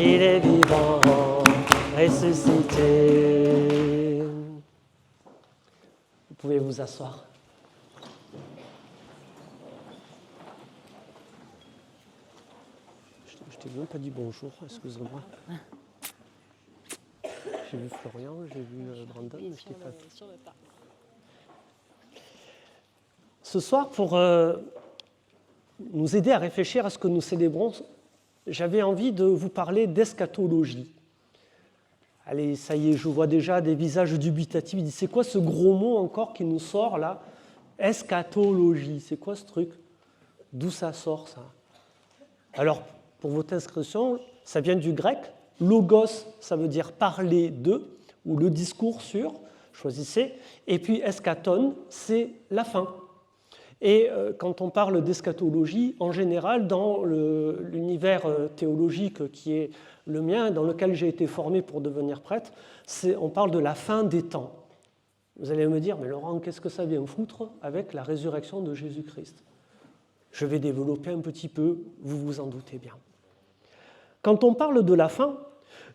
il est vivant, ressuscité. Vous pouvez vous asseoir. Je t'ai même pas dit bonjour, excuse-moi. J'ai vu Florian, j'ai vu Brandon, mais je t'ai pas vu. Ce soir, pour nous aider à réfléchir à ce que nous célébrons, j'avais envie de vous parler d'eschatologie. Allez, ça y est, je vois déjà des visages dubitatifs. Il dit, c'est quoi ce gros mot encore qui nous sort là? Eschatologie, c'est quoi ce truc? D'où ça sort ça? Alors, pour votre inscription, ça vient du grec. Logos, ça veut dire parler de, ou le discours sur, choisissez. Et puis eschaton, c'est la fin. Et quand on parle d'eschatologie, en général, dans l'univers théologique qui est le mien, dans lequel j'ai été formé pour devenir prêtre, on parle de la fin des temps. Vous allez me dire, mais Laurent, qu'est-ce que ça vient foutre avec la résurrection de Jésus-Christ? Je vais développer un petit peu, vous vous en doutez bien. Quand on parle de la fin,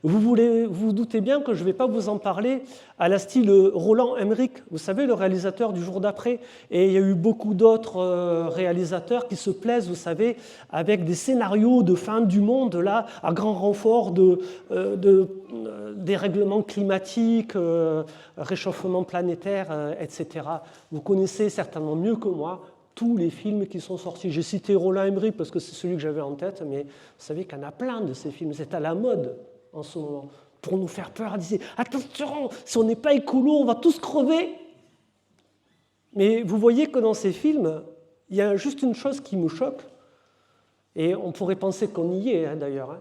vous doutez bien que je ne vais pas vous en parler à la style Roland Emmerich, vous savez, le réalisateur du Jour d'après. Et il y a eu beaucoup d'autres réalisateurs qui se plaisent, vous savez, avec des scénarios de fin du monde, là, à grand renfort de dérèglement climatique, réchauffement planétaire, etc. Vous connaissez certainement mieux que moi tous les films qui sont sortis. J'ai cité Roland Emmerich parce que c'est celui que j'avais en tête, mais vous savez qu'il y en a plein de ces films. C'est à la mode en ce moment, pour nous faire peur. Disait, attention, si on n'est pas écolo, on va tous crever. Mais vous voyez que dans ces films, il y a juste une chose qui me choque, et on pourrait penser qu'on y est d'ailleurs,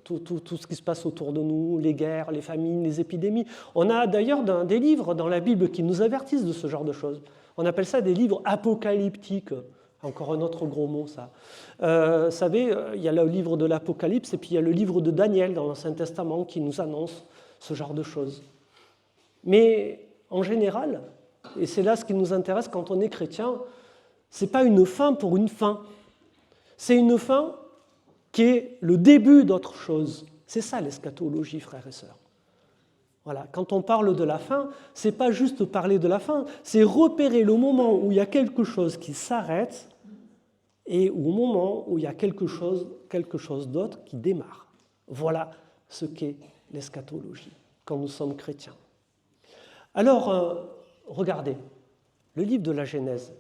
tout ce qui se passe autour de nous, les guerres, les famines, les épidémies. On a d'ailleurs des livres dans la Bible qui nous avertissent de ce genre de choses. On appelle ça des livres apocalyptiques. Encore un autre gros mot, ça. Vous savez, il y a le livre de l'Apocalypse et puis il y a le livre de Daniel dans l'Ancien Testament qui nous annonce ce genre de choses. Mais en général, et c'est là ce qui nous intéresse quand on est chrétien, ce n'est pas une fin pour une fin. C'est une fin qui est le début d'autre chose. C'est ça l'eschatologie, frères et sœurs. Voilà. Quand on parle de la fin, ce n'est pas juste parler de la fin, c'est repérer le moment où il y a quelque chose qui s'arrête et au moment où il y a quelque chose d'autre qui démarre. Voilà ce qu'est l'eschatologie quand nous sommes chrétiens. Alors, regardez, le livre de la Genèse,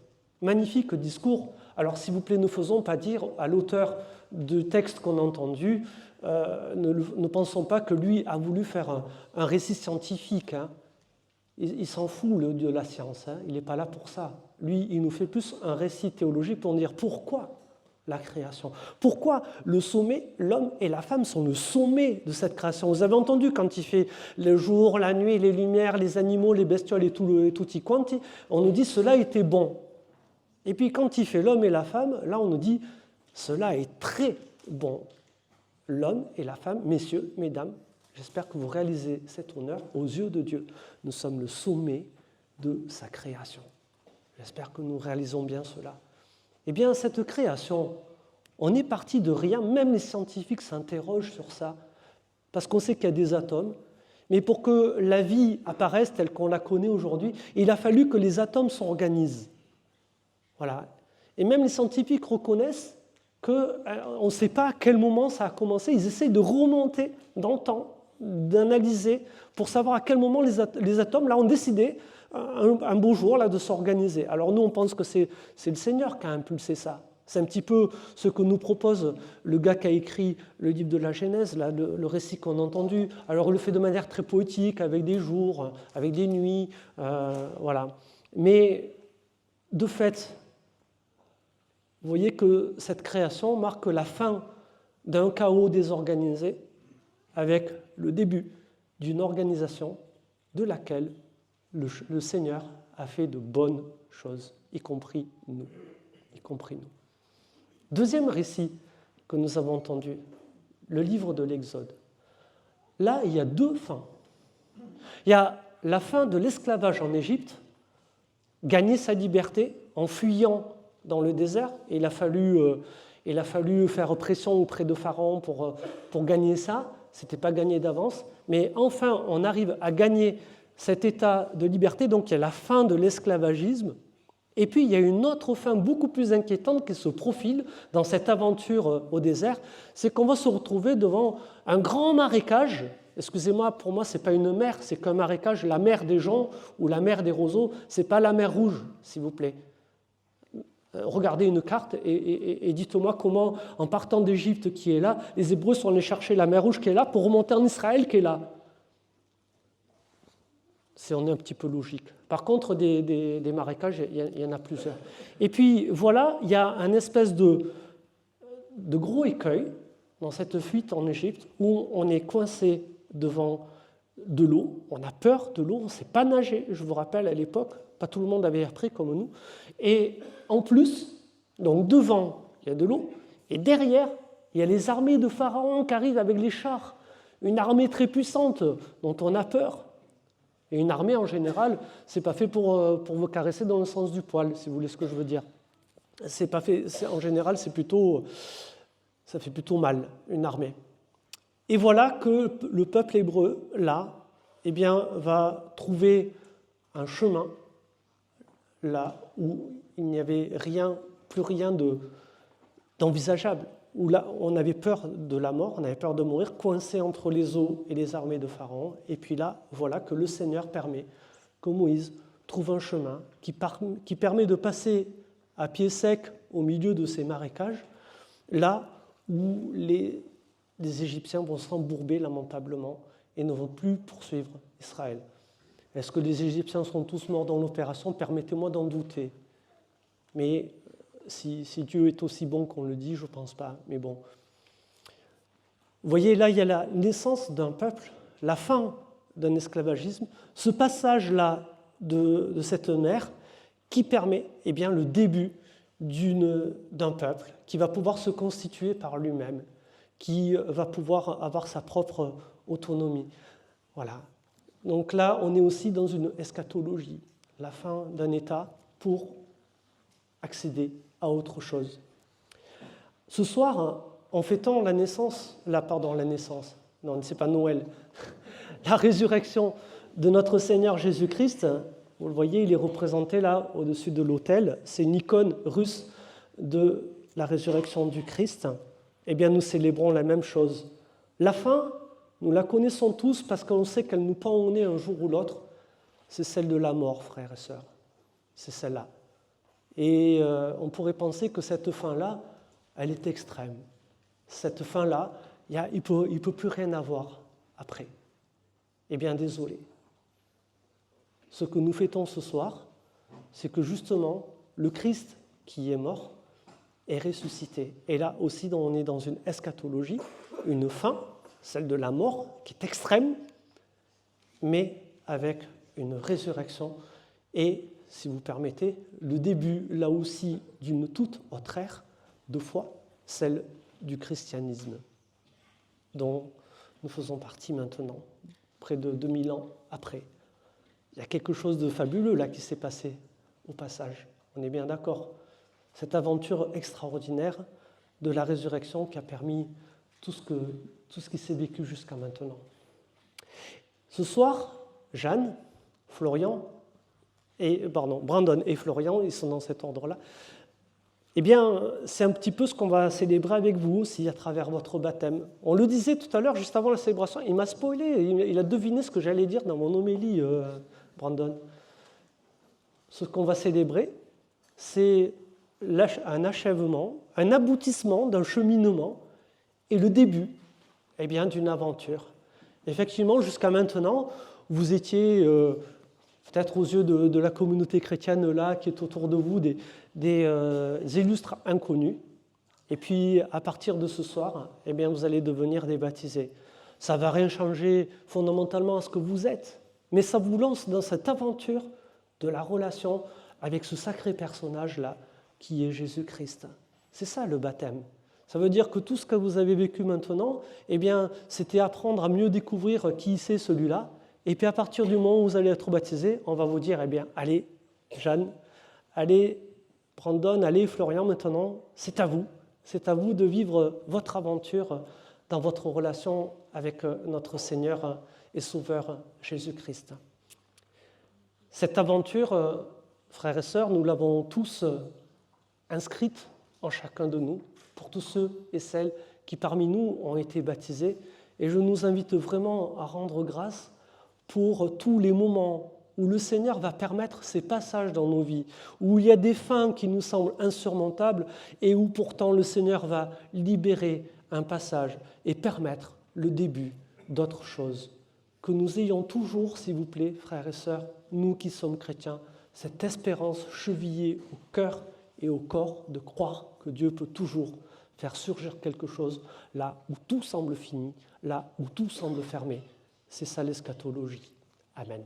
magnifique discours. Alors, s'il vous plaît, ne faisons pas dire à l'auteur du texte qu'on a entendu, ne pensons pas que lui a voulu faire un récit scientifique. Hein. Il s'en fout de la science, hein. Il n'est pas là pour ça. Lui, il nous fait plus un récit théologique pour dire pourquoi la création. Pourquoi le sommet, l'homme et la femme sont le sommet de cette création. Vous avez entendu quand il fait le jour, la nuit, les lumières, les animaux, les bestioles et tutti quanti, on nous dit cela était bon. Et puis quand il fait l'homme et la femme, là on nous dit cela est très bon. L'homme et la femme, messieurs, mesdames, j'espère que vous réalisez cet honneur aux yeux de Dieu. Nous sommes le sommet de sa création. J'espère que nous réalisons bien cela. Eh bien, cette création, on est parti de rien, même les scientifiques s'interrogent sur ça, parce qu'on sait qu'il y a des atomes, mais pour que la vie apparaisse telle qu'on la connaît aujourd'hui, il a fallu que les atomes s'organisent. Voilà. Et même les scientifiques reconnaissent qu'on ne sait pas à quel moment ça a commencé. Ils essayent de remonter dans le temps, d'analyser, pour savoir à quel moment les atomes là, ont décidé, un beau jour, là, de s'organiser. Alors nous, on pense que c'est le Seigneur qui a impulsé ça. C'est un petit peu ce que nous propose le gars qui a écrit le livre de la Genèse, là, le récit qu'on a entendu. Alors il le fait de manière très poétique, avec des jours, avec des nuits, voilà. Mais de fait, vous voyez que cette création marque la fin d'un chaos désorganisé avec le début d'une organisation de laquelle le Seigneur a fait de bonnes choses, y compris nous. Deuxième récit que nous avons entendu, le livre de l'Exode. Là, il y a deux fins. Il y a la fin de l'esclavage en Égypte, gagner sa liberté en fuyant dans le désert, et il a fallu Il a fallu faire pression auprès de Pharaon pour gagner ça. Ce n'était pas gagné d'avance. Mais enfin, on arrive à gagner cet état de liberté. Donc il y a la fin de l'esclavagisme. Et puis il y a une autre fin beaucoup plus inquiétante qui se profile dans cette aventure au désert. C'est qu'on va se retrouver devant un grand marécage. Excusez-moi, pour moi, ce n'est pas une mer, c'est qu'un marécage, la mer des gens ou la mer des roseaux, ce n'est pas la mer Rouge, s'il vous plaît. Regardez une carte et dites-moi comment, en partant d'Égypte qui est là, les Hébreux sont allés chercher la mer Rouge qui est là pour remonter en Israël qui est là. On est un petit peu logique. Par contre, des marécages, il y en a plusieurs. Et puis voilà, il y a un espèce de gros écueil dans cette fuite en Égypte où on est coincé devant de l'eau, on a peur de l'eau, on ne sait pas nager, je vous rappelle à l'époque, pas tout le monde avait appris comme nous. Et en plus, donc devant, il y a de l'eau, et derrière, il y a les armées de Pharaon qui arrivent avec les chars, une armée très puissante dont on a peur. Et une armée, en général, ce n'est pas fait pour vous caresser dans le sens du poil, si vous voulez ce que je veux dire. C'est pas fait, en général, ça fait plutôt mal, une armée. Et voilà que le peuple hébreu, là, eh bien, va trouver un chemin, là où il n'y avait plus rien d'envisageable, où là, on avait peur de la mort, on avait peur de mourir, coincé entre les eaux et les armées de Pharaon. Et puis là, voilà que le Seigneur permet que Moïse trouve un chemin qui permet de passer à pied sec au milieu de ces marécages, là où les Égyptiens vont s'embourber lamentablement et ne vont plus poursuivre Israël. Est-ce que les Égyptiens sont tous morts dans l'opération? Permettez-moi d'en douter. Mais si Dieu est aussi bon qu'on le dit, je ne pense pas. Mais bon. Vous voyez, là, il y a la naissance d'un peuple, la fin d'un esclavagisme, ce passage-là de cette mer qui permet eh bien, le début d'un peuple qui va pouvoir se constituer par lui-même, qui va pouvoir avoir sa propre autonomie. Voilà. Donc là, on est aussi dans une eschatologie, la fin d'un État pour accéder à autre chose. Ce soir, en fêtant la naissance, non, c'est pas Noël, la résurrection de notre Seigneur Jésus-Christ, vous le voyez, il est représenté là, au-dessus de l'autel, c'est une icône russe de la résurrection du Christ. Eh bien, nous célébrons la même chose. La fin, nous la connaissons tous parce qu'on sait qu'elle nous pend au nez un jour ou l'autre. C'est celle de la mort, frères et sœurs. C'est celle-là. Et on pourrait penser que cette fin-là, elle est extrême. Cette fin-là, il ne peut plus rien avoir après. Eh bien, désolé. Ce que nous fêtons ce soir, c'est que justement, le Christ qui est mort est ressuscité. Et là aussi, on est dans une eschatologie, une fin, celle de la mort, qui est extrême, mais avec une résurrection et, si vous permettez, le début, là aussi, d'une toute autre ère de foi, celle du christianisme, dont nous faisons partie maintenant, près de 2000 ans après. Il y a quelque chose de fabuleux là qui s'est passé au passage, on est bien d'accord. Cette aventure extraordinaire de la résurrection qui a permis tout ce qui s'est vécu jusqu'à maintenant. Ce soir, Jeanne, Brandon et Florian, ils sont dans cet ordre-là, eh bien, c'est un petit peu ce qu'on va célébrer avec vous aussi à travers votre baptême. On le disait tout à l'heure, juste avant la célébration, il m'a spoilé, il a deviné ce que j'allais dire dans mon homélie, Brandon. Ce qu'on va célébrer, c'est un achèvement, un aboutissement d'un cheminement et le début eh bien, d'une aventure. Effectivement, jusqu'à maintenant, vous étiez peut-être aux yeux de la communauté chrétienne là qui est autour de vous des illustres inconnus. Et puis, à partir de ce soir, eh bien, vous allez devenir des baptisés. Ça ne va rien changer fondamentalement à ce que vous êtes, mais ça vous lance dans cette aventure de la relation avec ce sacré personnage-là qui est Jésus-Christ. C'est ça le baptême. Ça veut dire que tout ce que vous avez vécu maintenant, eh bien, c'était apprendre à mieux découvrir qui c'est celui-là. Et puis à partir du moment où vous allez être baptisé, on va vous dire, eh bien, allez, Jeanne, allez, Brandon, allez, Florian, maintenant, c'est à vous. C'est à vous de vivre votre aventure dans votre relation avec notre Seigneur et Sauveur Jésus-Christ. Cette aventure, frères et sœurs, nous l'avons tous inscrite en chacun de nous, pour tous ceux et celles qui parmi nous ont été baptisés. Et je nous invite vraiment à rendre grâce pour tous les moments où le Seigneur va permettre ces passages dans nos vies, où il y a des fins qui nous semblent insurmontables et où pourtant le Seigneur va libérer un passage et permettre le début d'autre chose. Que nous ayons toujours, s'il vous plaît, frères et sœurs, nous qui sommes chrétiens, cette espérance chevillée au cœur et au corps de croire que Dieu peut toujours faire surgir quelque chose là où tout semble fini, là où tout semble fermé. C'est ça l'eschatologie. Amen.